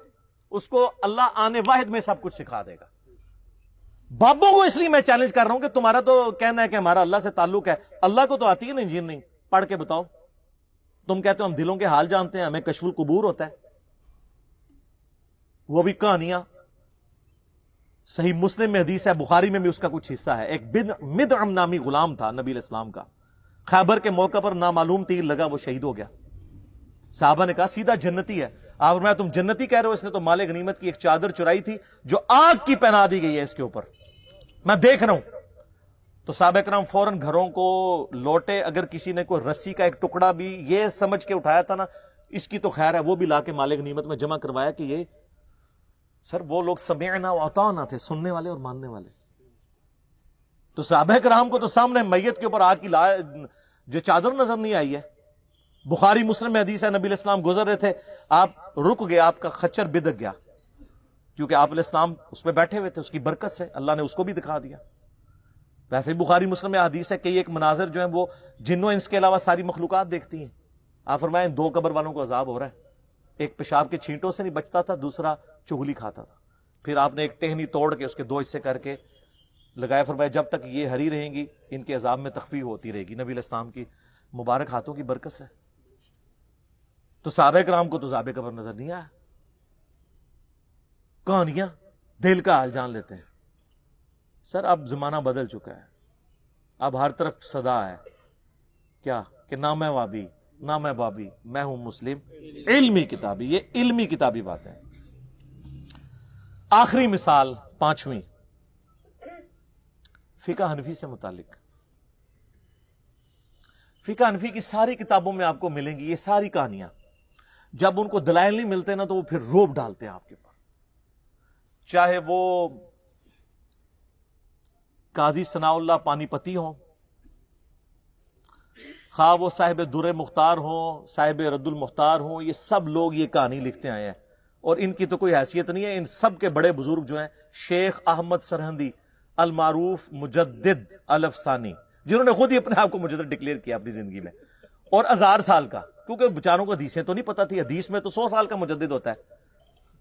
اس کو اللہ آنے واحد میں سب کچھ سکھا دے گا۔ بابوں کو اس لیے میں چیلنج کر رہا ہوں کہ تمہارا تو کہنا ہے کہ ہمارا اللہ سے تعلق ہے، اللہ کو تو آتی ہے نا انجینئرنگ، پڑھ کے بتاؤ۔ تم کہتے ہو ہم دلوں کے حال جانتے ہیں، ہمیں کشف القبور ہوتا ہے، وہ بھی کہانیاں۔ صحیح مسلم میں حدیث ہے، بخاری میں بھی اس کا کچھ حصہ ہے۔ ایک مدعم نامی غلام تھا نبی علیہ السلام کا، خیبر کے موقع پر نامعلوم تیر لگا، وہ شہید ہو گیا۔ صحابہ نے کہا سیدھا جنتی ہے۔ آپ میں تم جنتی کہہ رہے ہو، اس نے تو مال غنیمت کی ایک چادر چرائی تھی جو آگ کی پہنا دی گئی ہے اس کے اوپر، میں دیکھ رہا ہوں۔ تو صحابہ کرام فوراً گھروں کو لوٹے، اگر کسی نے کوئی رسی کا ایک ٹکڑا بھی یہ سمجھ کے اٹھایا تھا نا اس کی تو خیر ہے، وہ بھی لا کے مال غنیمت میں جمع کروایا کہ یہ سر وہ لوگ سمعنا و اطعنا تھے، سننے والے اور ماننے والے۔ تو صحابہ کرام کو تو سامنے میت کے اوپر آگ کی جو چادر نظر نہیں آئی ہے۔ بخاری مسلم میں حدیث ہے، نبی علیہ السلام گزر رہے تھے، آپ رک گئے، آپ کا خچر بدک گیا، کیونکہ آپ علیہ السلام اس پہ بیٹھے ہوئے تھے، اس کی برکت سے اللہ نے اس کو بھی دکھا دیا۔ ویسے ہی بخاری مسلم میں حدیث ہے کہ ایک مناظر جو ہیں وہ جنوں انس کے علاوہ ساری مخلوقات دیکھتی ہیں۔ آپ فرمائیں 2 قبر والوں کو عذاب ہو رہا ہے، ایک پیشاب کے چھینٹوں سے نہیں بچتا تھا، دوسرا چغلی کھاتا تھا۔ پھر آپ نے ایک ٹہنی توڑ کے اس کے 2 حصے کر کے لگایا، فرمایا جب تک یہ ہری رہیں گی ان کے عذاب میں تخفیف ہوتی رہے گی، نبی علیہ السلام کی مبارک ہاتھوں کی برکت سے۔ تو صحابہ کرام کو تو عذاب قبر نظر نہیں آیا۔ کہانیاں دل کا حال جان لیتے ہیں۔ سر اب زمانہ بدل چکا ہے، اب ہر طرف صدا ہے کیا کہ نہ میں وابی نہ میں بابی، میں ہوں مسلم علمی کتابی۔ یہ علمی کتابی بات ہے۔ آخری مثال 5ویں فقہ حنفی سے متعلق۔ فقہ حنفی کی ساری کتابوں میں آپ کو ملیں گی یہ ساری کہانیاں. جب ان کو دلائل نہیں ملتے نا تو وہ پھر روب ڈالتے ہیں آپ کے اوپر. چاہے وہ قاضی ثناء اللہ پانی پتی ہوں، خواہ وہ صاحب در مختار ہوں، صاحب رد المختار ہوں، یہ سب لوگ یہ کہانی لکھتے آئے ہیں اور ان کی تو کوئی حیثیت نہیں ہے. ان سب کے بڑے بزرگ جو ہیں شیخ احمد سرہندی المعروف مجدد الافسانی، جنہوں نے خود ہی اپنے آپ کو مجدد ڈکلیئر کیا اپنی زندگی میں، اور 1000 سال کا، کیونکہ بیچاروں کو حدیثیں تو نہیں پتہ تھی. حدیث میں تو 100 سال کا مجدد ہوتا ہے.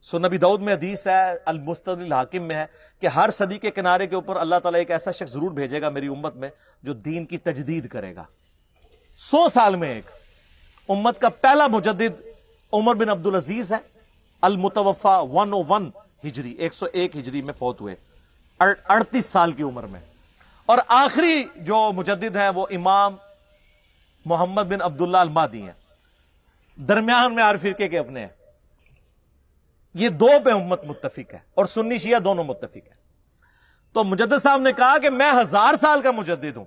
سنن نبی داؤد میں حدیث ہے، المستدرک الحاکم میں ہے کہ ہر صدی کے کنارے کے اوپر اللہ تعالیٰ ایک ایسا شخص ضرور بھیجے گا میری امت میں جو دین کی تجدید کرے گا. 100 سال میں ایک. امت کا پہلا مجدد عمر بن عبدالعزیز ہے، المتوفا 101 ہجری، 101 ہجری میں فوت ہوئے 38 سال کی عمر میں. اور آخری جو مجدد ہیں وہ امام محمد بن عبداللہ المہدی ہیں، درمیان میں ہر فرقے کے اپنے ہیں. یہ دو پہ امت متفق ہے اور سنی شیعہ دونوں متفق ہے. تو مجدد صاحب نے کہا کہ میں 1000 سال کا مجدد ہوں.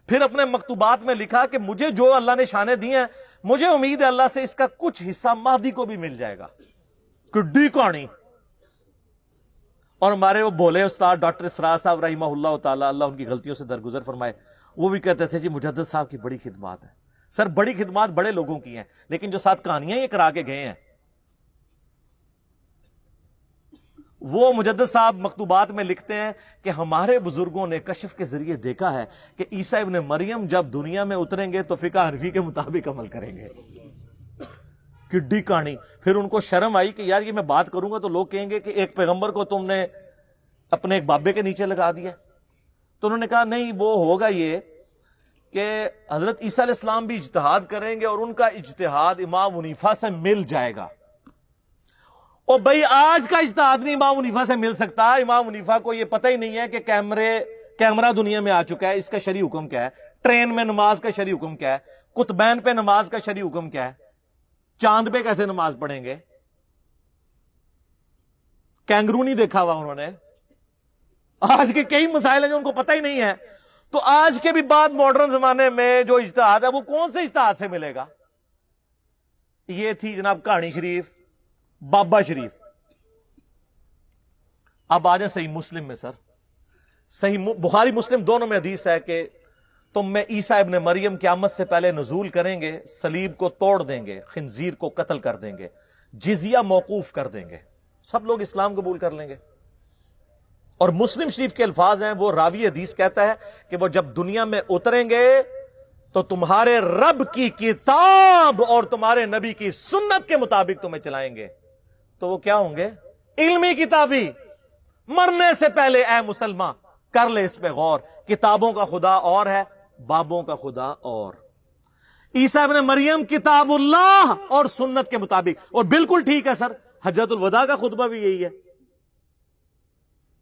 پھر اپنے مکتوبات میں لکھا کہ مجھے جو اللہ نے شانیں دی ہیں مجھے امید ہے اللہ سے اس کا کچھ حصہ مہدی کو بھی مل جائے گا. کڈی کہانی. اور ہمارے وہ بولے استاد ڈاکٹر اسرار صاحب رحمہ اللہ تعالی، اللہ ان کی غلطیوں سے درگزر فرمائے، وہ بھی کہتے تھے جی مجدد صاحب کی بڑی خدمات ہے. سر بڑی خدمات بڑے لوگوں کی ہیں، لیکن جو ساتھ کہانیاں یہ کرا کے گئے ہیں، وہ مجدد صاحب مکتوبات میں لکھتے ہیں کہ ہمارے بزرگوں نے کشف کے ذریعے دیکھا ہے کہ عیسیٰ ابن مریم جب دنیا میں اتریں گے تو فقہ حنفی کے مطابق عمل کریں گے. کڈی کہانی. پھر ان کو شرم آئی کہ یار یہ میں بات کروں گا تو لوگ کہیں گے کہ ایک پیغمبر کو تم نے اپنے ایک بابے کے نیچے لگا دیا. تو انہوں نے کہا نہیں، وہ ہوگا یہ کہ حضرت عیسیٰ علیہ السلام بھی اجتہاد کریں گے اور ان کا اجتہاد امام حنیفہ سے مل جائے گا. اور بھائی آج کا اجتہاد نہیں امام حنیفہ سے مل سکتا. امام حنیفہ کو یہ پتہ ہی نہیں ہے کہ کیمرہ دنیا میں آ چکا ہے، اس کا شرعی حکم کیا ہے، ٹرین میں نماز کا شرعی حکم کیا ہے، قطبین پہ نماز کا شرعی حکم کیا ہے، چاند پہ کیسے نماز پڑھیں گے. کینگرو نہیں دیکھا ہوا انہوں نے. آج کے کئی مسائل ہیں جو ان کو پتہ ہی نہیں ہے. تو آج کے بھی بعد ماڈرن زمانے میں جو اجتہاد ہے وہ کون سے اجتہاد سے ملے گا. یہ تھی جناب کہانی شریف، بابا شریف. اب آ جائیں صحیح مسلم میں. سر صحیح بخاری مسلم دونوں میں حدیث ہے کہ تم میں عیسیٰ ابن مریم قیامت سے پہلے نزول کریں گے، صلیب کو توڑ دیں گے، خنزیر کو قتل کر دیں گے، جزیہ موقوف کر دیں گے، سب لوگ اسلام قبول کر لیں گے. اور مسلم شریف کے الفاظ ہیں، وہ راوی حدیث کہتا ہے کہ وہ جب دنیا میں اتریں گے تو تمہارے رب کی کتاب اور تمہارے نبی کی سنت کے مطابق تمہیں چلائیں گے. تو وہ کیا ہوں گے؟ علمی کتابی. مرنے سے پہلے اے مسلمان کر لے اس پہ غور. کتابوں کا خدا اور ہے، بابوں کا خدا اور. عیسیٰ ابن مریم کتاب اللہ اور سنت کے مطابق. اور بالکل ٹھیک ہے سر، حجۃ الوداع کا خطبہ بھی یہی ہے.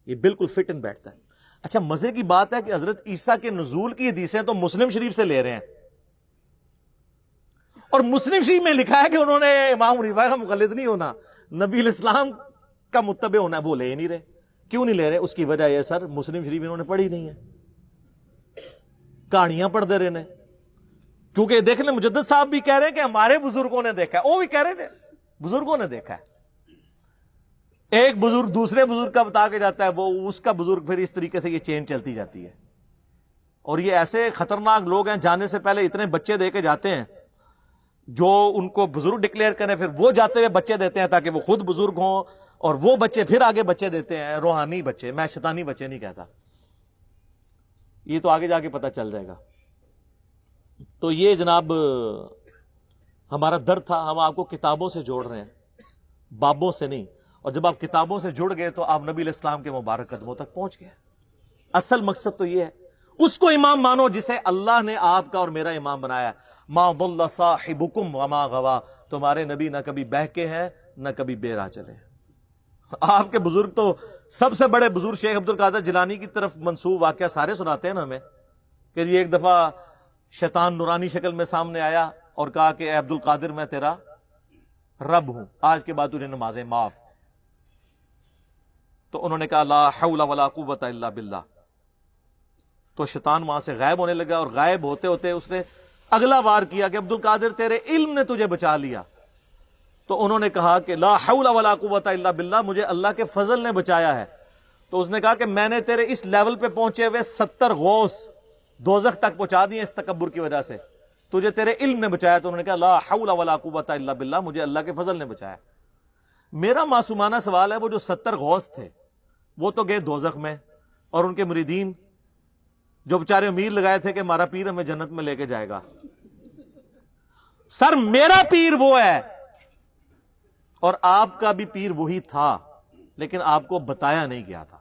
یہ بالکل فٹ ان بیٹھتا ہے. اچھا مزے کی بات ہے کہ حضرت عیسیٰ کے نزول کی حدیثیں تو مسلم شریف سے لے رہے ہیں، اور مسلم شریف میں لکھا ہے کہ انہوں نے امام حنیفہ کا مقلد نہیں ہونا، نبی الاسلام کا متبع ہونا ہے. وہ لے نہیں رہے. کیوں نہیں لے رہے؟ اس کی وجہ یہ سر مسلم شریف انہوں نے پڑھی نہیں ہے، کہانیاں پڑھتے رہے. کیونکہ دیکھ لیں مجدد صاحب بھی کہہ رہے ہیں کہ ہمارے بزرگوں نے دیکھا ہے، وہ بھی کہہ رہے تھے بزرگوں نے دیکھا ہے. ایک بزرگ دوسرے بزرگ کا بتا کے جاتا ہے، وہ اس کا بزرگ، پھر اس طریقے سے یہ چین چلتی جاتی ہے. اور یہ ایسے خطرناک لوگ ہیں، جانے سے پہلے اتنے بچے دے کے جاتے ہیں جو ان کو بزرگ ڈکلیئر کریں، پھر وہ جاتے ہوئے بچے دیتے ہیں تاکہ وہ خود بزرگ ہوں، اور وہ بچے پھر آگے بچے دیتے ہیں، روحانی بچے. میں شیطانی بچے نہیں کہتا، یہ تو آگے جا کے پتہ چل جائے گا. تو یہ جناب ہمارا درد تھا. ہم آپ کو کتابوں سے جوڑ رہے ہیں، بابوں سے نہیں. اور جب آپ کتابوں سے جڑ گئے تو آپ نبی علیہ السلام کے مبارک قدموں تک پہنچ گئے. اصل مقصد تو یہ ہے، اس کو امام مانو جسے اللہ نے آپ کا اور میرا امام بنایا. ما ضل صاحبکم وما غوا. تمہارے نبی نہ کبھی بہکے ہیں نہ کبھی بے راہ چلے. آپ کے بزرگ تو سب سے بڑے بزرگ شیخ عبد القادر جیلانی کی طرف منسوب واقعہ سارے سناتے ہیں نا ہمیں، کہ یہ ایک دفعہ شیطان نورانی شکل میں سامنے آیا اور کہا کہ اے عبد القادر میں تیرا رب ہوں، آج کے بعد تجھے نمازیں معاف. تو انہوں نے کہا لا حول ولا قوت الا باللہ. تو شیطان وہاں سے غائب ہونے لگا، اور غائب ہوتے ہوتے اس نے اگلا وار کیا کہ عبد القادر تیرے علم نے تجھے بچا لیا، تو انہوں نے کہا کہ لا حول ولا قوت الا باللہ، مجھے اللہ کے فضل نے بچایا ہے۔ تو اس نے کہا کہ میں نے تیرے اس لیول پہ پہنچے ہوئے 70 غوث دوزخ تک پہنچا دیے اس تکبر کی وجہ سے، تجھے تیرے علم نے بچایا۔ تو انہوں نے کہا لا حول ولا قوت الا باللہ، مجھے اللہ کے فضل نے بچایا۔ میرا معصومانہ سوال ہے، وہ جو 70 غوث تھے وہ تو گئے دوزخ میں، اور ان کے مریدین جو بیچارے امید لگائے تھے کہ ہمارا پیر ہمیں جنت میں لے کے جائے گا۔ سر میرا پیر وہ ہے، اور آپ کا بھی پیر وہی تھا، لیکن آپ کو بتایا نہیں گیا تھا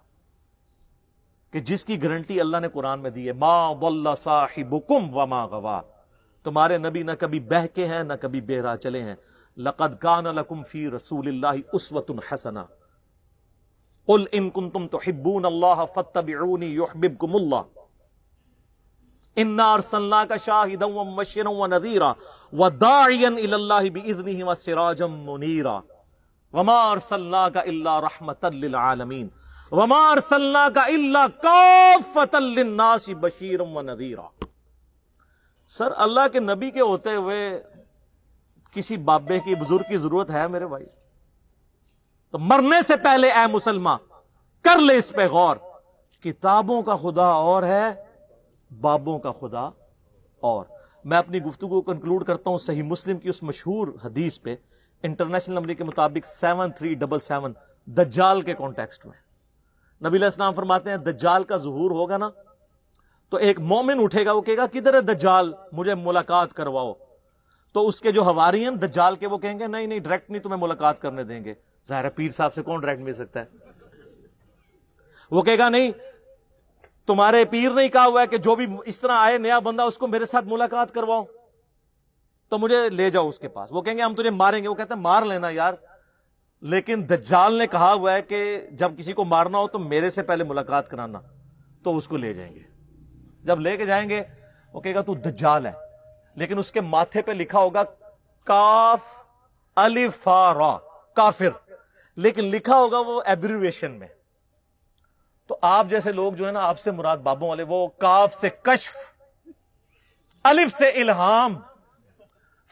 کہ جس کی گارنٹی اللہ نے قرآن میں دی ہے، ما ضل صاحبکم وما غوا، تمہارے نبی نہ کبھی بہکے ہیں نہ کبھی بہرا چلے ہیں۔ لقد کان لکم فی رسول اللہ اسوۃ حسنہ قل ان کنتم تحبون اللہ فاتبعونی یحببکم اللہ انا ارسلناک شاہدا ومبشرا ونذیرا وداعیا الی اللہ باذنہ وسراجا منیرا وما ارسلناک الا رحمتا للعالمین وما ارسلناک الا کافۃ للناس بشیرا ونذیرا۔ سر اللہ کے نبی کے ہوتے ہوئے کسی بابے کی بزرگ کی ضرورت ہے میرے بھائی؟ تو مرنے سے پہلے اے مسلمان کر لے اس پہ غور، کتابوں کا خدا اور ہے، بابوں کا خدا اور۔ میں اپنی گفتگو کو کنکلوڈ کرتا ہوں صحیح مسلم کی اس مشہور حدیث پہ، انٹرنیشنل نمبر کے مطابق 7377 دجال کے کانٹیکسٹ میں۔ نبی علیہ السلام فرماتے ہیں دجال کا ظہور ہوگا نا تو ایک مومن اٹھے گا، وہ کہے گا کدھر ہے دجال، مجھے ملاقات کرواؤ۔ تو اس کے جو حواری ہیں دجال کے، وہ کہیں گے نہیں ڈائریکٹ نہیں تمہیں ملاقات کرنے دیں گے، ظاہر ہے پیر صاحب سے کون ڈائریکٹ مل سکتا ہے۔ وہ کہے گا نہیں، تمہارے پیر نے کہا ہوا ہے کہ جو بھی اس طرح آئے نیا بندہ اس کو میرے ساتھ ملاقات کرواؤ، تو مجھے لے جاؤ اس کے پاس۔ وہ کہیں گے ہم تجھے ماریں گے، وہ کہتے ہیں مار لینا یار، لیکن دجال نے کہا ہوا ہے کہ جب کسی کو مارنا ہو تو میرے سے پہلے ملاقات کرانا، تو اس کو لے جائیں گے۔ جب لے کے جائیں گے وہ کہے گا تو دجال ہے، لیکن اس کے ماتھے پہ لکھا ہوگا کاف الف فا را، کافر، لیکن لکھا ہوگا وہ ایبریویشن میں۔ تو آپ جیسے لوگ جو ہے نا، آپ سے مراد بابوں والے، وہ کاف سے کشف، الف سے الہام،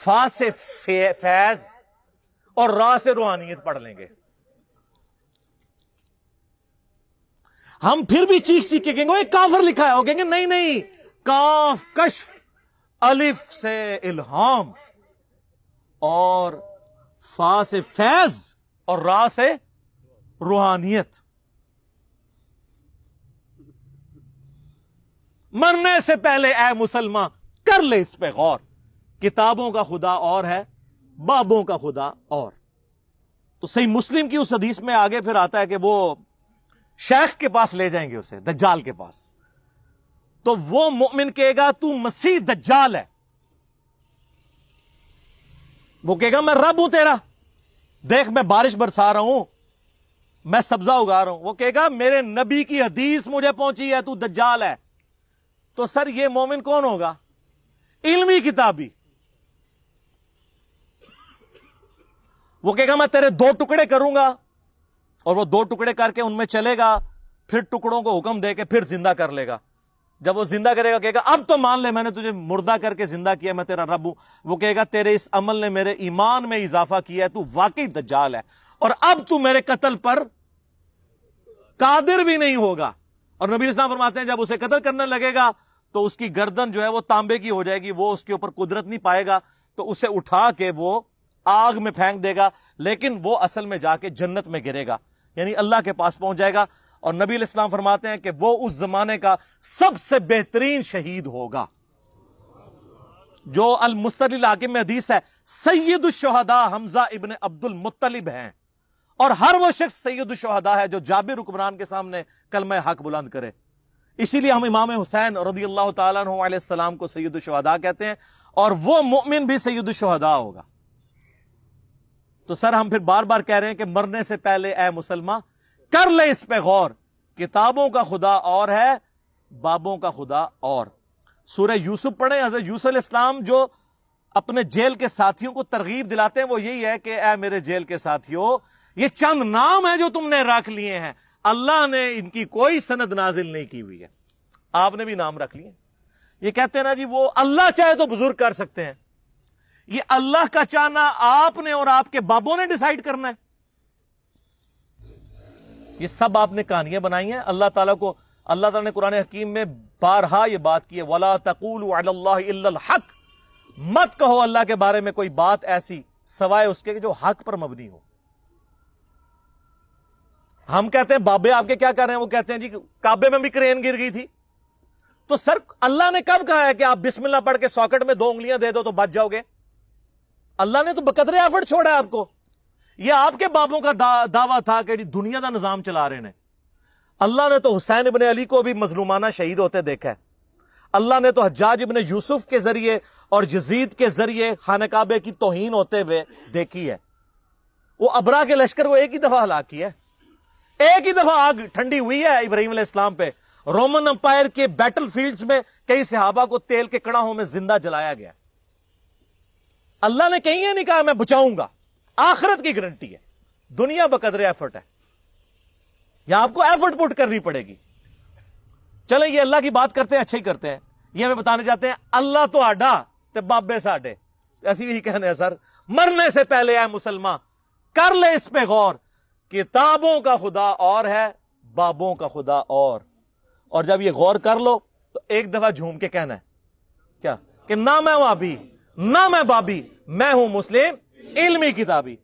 فا سے فیض اور را سے روحانیت پڑھ لیں گے۔ ہم پھر بھی چیخ چیخ کے کہیں گے ایک کافر لکھا ہے، وہ کہیں گے نہیں کاف کشف، الف سے الہام اور فا سے فیض اور را سے روحانیت۔ مرنے سے پہلے اے مسلمان کر لے اس پہ غور، کتابوں کا خدا اور ہے، بابوں کا خدا اور۔ تو صحیح مسلم کی اس حدیث میں آگے پھر آتا ہے کہ وہ شیخ کے پاس لے جائیں گے اسے، دجال کے پاس، تو وہ مومن کہے گا تو مسیح دجال ہے۔ وہ کہے گا میں رب ہوں تیرا، دیکھ میں بارش برسا رہا ہوں، میں سبزہ اگا رہا ہوں۔ وہ کہے گا میرے نبی کی حدیث مجھے پہنچی ہے، تو دجال ہے۔ تو سر یہ مومن کون ہوگا؟ علمی کتابی۔ وہ کہے گا میں تیرے 2 ٹکڑے کروں گا، اور وہ 2 ٹکڑے کر کے ان میں چلے گا، پھر ٹکڑوں کو حکم دے کے پھر زندہ کر لے گا۔ جب وہ زندہ کرے گا کہے گا اب تو مان لے میں نے تجھے مردہ کر کے زندہ کیا، میں تیرا رب ہوں۔ وہ کہے گا تیرے اس عمل نے میرے ایمان میں اضافہ کیا ہے، تو واقعی دجال ہے، اور اب تو میرے قتل پر قادر بھی نہیں ہوگا۔ اور نبی اسلام فرماتے ہیں جب اسے قتل کرنے لگے گا تو اس کی گردن جو ہے وہ تانبے کی ہو جائے گی، وہ اس کے اوپر قدرت نہیں پائے گا، تو اسے اٹھا کے وہ آگ میں پھینک دے گا، لیکن وہ اصل میں جا کے جنت میں گرے گا، یعنی اللہ کے پاس پہنچ جائے گا۔ اور نبی علیہ السلام فرماتے ہیں کہ وہ اس زمانے کا سب سے بہترین شہید ہوگا۔ جو المستدل حاکم میں حدیث ہے، سید الشہداء حمزہ ابن عبد المطلب ہیں، اور ہر وہ شخص سید الشہداء ہے جو جابر حکمران کے سامنے کلمہ حق بلند کرے۔ اسی لیے ہم امام حسین رضی اللہ تعالیٰ عنہ علیہ السلام کو سید الشہداء کہتے ہیں، اور وہ مومن بھی سید الشہداء ہوگا۔ تو سر ہم پھر بار بار کہہ رہے ہیں کہ مرنے سے پہلے اے مسلمان کر لے اس پہ غور، کتابوں کا خدا اور ہے، بابوں کا خدا اور۔ سورہ یوسف پڑھیں، حضرت یوسف علیہ السلام جو اپنے جیل کے ساتھیوں کو ترغیب دلاتے ہیں وہ یہی ہے کہ اے میرے جیل کے ساتھیوں، یہ چند نام ہیں جو تم نے رکھ لیے ہیں، اللہ نے ان کی کوئی سند نازل نہیں کی ہوئی ہے، آپ نے بھی نام رکھ لیے۔ یہ کہتے ہیں نا جی وہ اللہ چاہے تو بزرگ کر سکتے ہیں. یہ اللہ کا چاہنا آپ نے اور آپ کے بابوں نے ڈیسائیڈ کرنا ہے. یہ سب آپ نے کہانیاں بنائی ہیں. اللہ تعالیٰ نے قرآن حکیم میں بارہا یہ بات کی ہے, وَلَا تَقُولُوا عَلَى اللَّهِ إِلَّا الْحَقِّ, مت کہو اللہ کے بارے میں کوئی بات ایسی سوائے اس کے جو حق پر مبنی ہو. ہم کہتے ہیں بابے آپ کے کیا کر رہے ہیں, وہ کہتے ہیں جی کعبے میں بھی کرین گر گئی تھی. تو سر اللہ نے کب کہا ہے کہ آپ بسم اللہ پڑھ کے ساکٹ میں 2 انگلیاں دے دو تو بچ جاؤ گے؟ اللہ نے تو بقدر ایفرٹ چھوڑا ہے آپ کو. یہ آپ کے بابوں کا دعویٰ تھا کہ دنیا کا نظام چلا رہے ہیں. اللہ نے تو حسین ابن علی کو بھی مظلومانہ شہید ہوتے دیکھا ہے. اللہ نے تو حجاج ابن یوسف کے ذریعے اور یزید کے ذریعے خانہ کعبے کی توہین ہوتے ہوئے دیکھی ہے. وہ ابرا کے لشکر کو ایک ہی دفعہ ہلاک کیا ہے. ایک ہی دفعہ آگ ٹھنڈی ہوئی ہے ابراہیم علیہ السلام پہ. رومن امپائر کے بیٹل فیلڈز میں کئی صحابہ کو تیل کے کڑاہوں میں زندہ جلایا گیا. اللہ نے کہیں یہ نہیں کہا میں بچاؤں گا. آخرت کی گارنٹی ہے. دنیا بقدر ایفرٹ ہے. یا آپ کو ایفرٹ پٹ کرنی پڑے گی. چلیں یہ اللہ کی بات کرتے ہیں, اچھا ہی کرتے ہیں. یہ ہمیں بتانے جاتے ہیں اللہ تو آڈا تے بابے ساڈے. ایسی بھی کہنے ہیں سر, مرنے سے پہلے اے مسلمان کر لے اس پہ غور. کتابوں کا خدا اور ہے, بابوں کا خدا اور جب یہ غور کر لو تو ایک دفعہ جھوم کے کہنا ہے کیا کہ نہ میں وابی نہ میں بابی, میں ہوں مسلم علمی کتابی.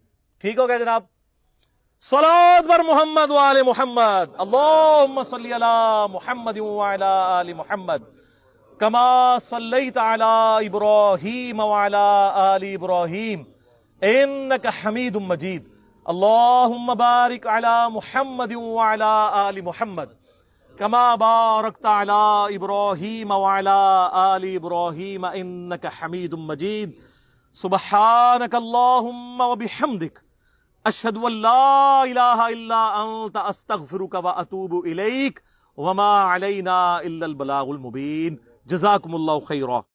ٹھیک ہو گیا جناب. صلوات بر محمد وآل محمد. اللہم صلی علی محمد وعلی آل محمد کما صلیت علی ابراہیم وعلی آل ابراہیم انک حمید مجید. اللہم بارک علی محمد وعلی آل محمد کما بارکت علی ابراہیم وعلی آل ابراہیم انک حمید مجید. سبحانک اللہم وبحمدک اشہد ان لا الہ الا انت استغفرک واتوب الیک وما علینا الا البلاغ المبین. جزاکم اللہ خیرا.